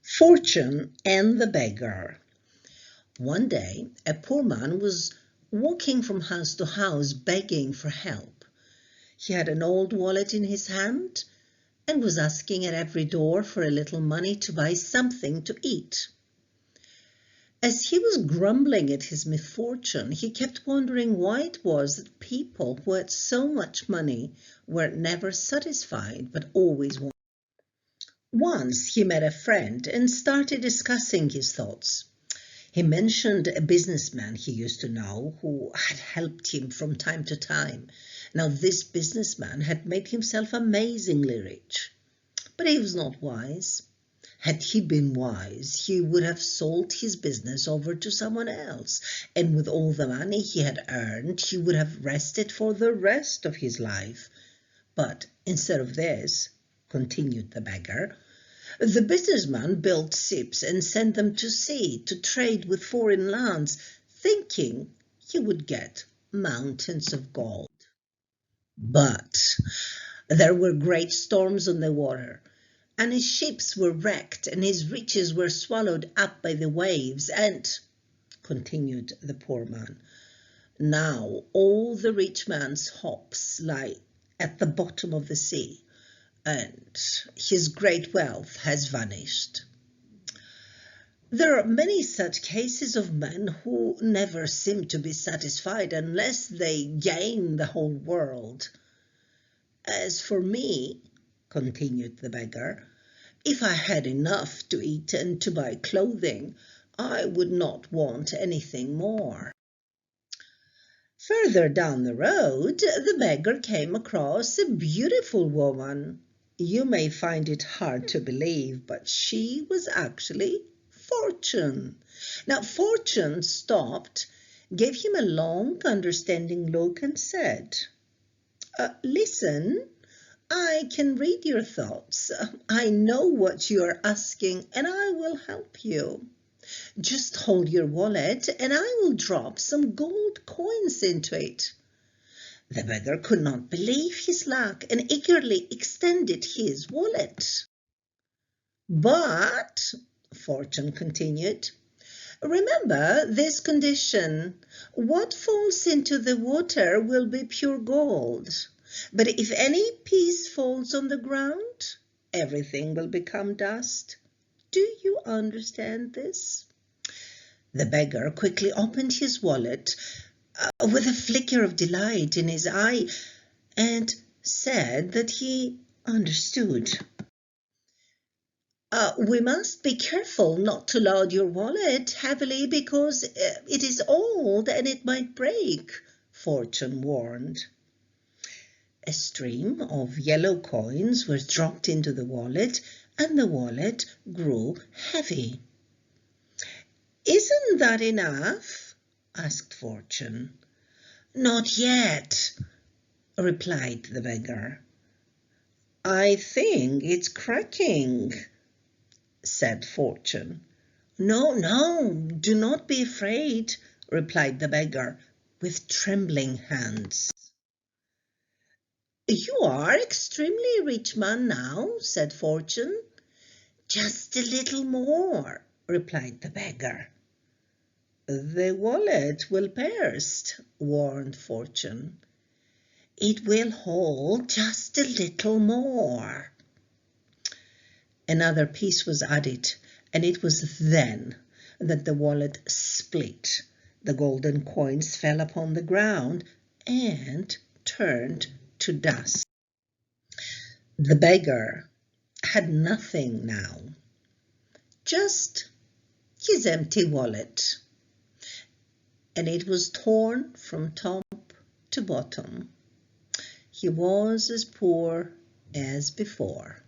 Fortune and the Beggar. One day, a poor man was walking from house to house begging for help. He had an old wallet in his hand and was asking at every door for a little money to buy something to eat. As he was grumbling at his misfortune, he kept wondering why it was that people who had so much money were never satisfied but always wanted. Once he met a friend and started discussing his thoughts. He mentioned a businessman he used to know who had helped him from time to time. Now, this businessman had made himself amazingly rich, but he was not wise. Had he been wise, he would have sold his business over to someone else, and with all the money he had earned, he would have rested for the rest of his life. But instead of this, continued the beggar, the businessman built ships and sent them to sea to trade with foreign lands, thinking he would get mountains of gold. But there were great storms on the water, and his ships were wrecked, and his riches were swallowed up by the waves. And, continued the poor man, now all the rich man's hopes lie at the bottom of the sea, and his great wealth has vanished. There are many such cases of men who never seem to be satisfied unless they gain the whole world. As for me, continued the beggar, if I had enough to eat and to buy clothing, I would not want anything more. Further down the road, the beggar came across a beautiful woman. You may find it hard to believe, but she was actually Fortune. Now, Fortune stopped, gave him a long, understanding look, and said, Listen, I can read your thoughts. I know what you are asking, and I will help you. Just hold your wallet, and I will drop some gold coins into it. The beggar could not believe his luck and eagerly extended his wallet. But, Fortune continued, remember this condition. What falls into the water will be pure gold. But if any piece falls on the ground, everything will become dust. Do you understand this? The beggar quickly opened his wallet with a flicker of delight in his eye and said that he understood. We must be careful not to load your wallet heavily because it is old and it might break, Fortune warned. A stream of yellow coins was dropped into the wallet, and the wallet grew heavy. Isn't that enough? Asked Fortune. Not yet, replied the beggar. I think it's cracking, said Fortune. No, no, do not be afraid, replied the beggar with trembling hands. You are extremely rich man now, said Fortune. Just a little more, replied the beggar. The wallet will burst, warned Fortune. It will hold just a little more. Another piece was added, and it was then that the wallet split. The golden coins fell upon the ground and turned to dust. The beggar had nothing now, just his empty wallet, and it was torn from top to bottom. He was as poor as before.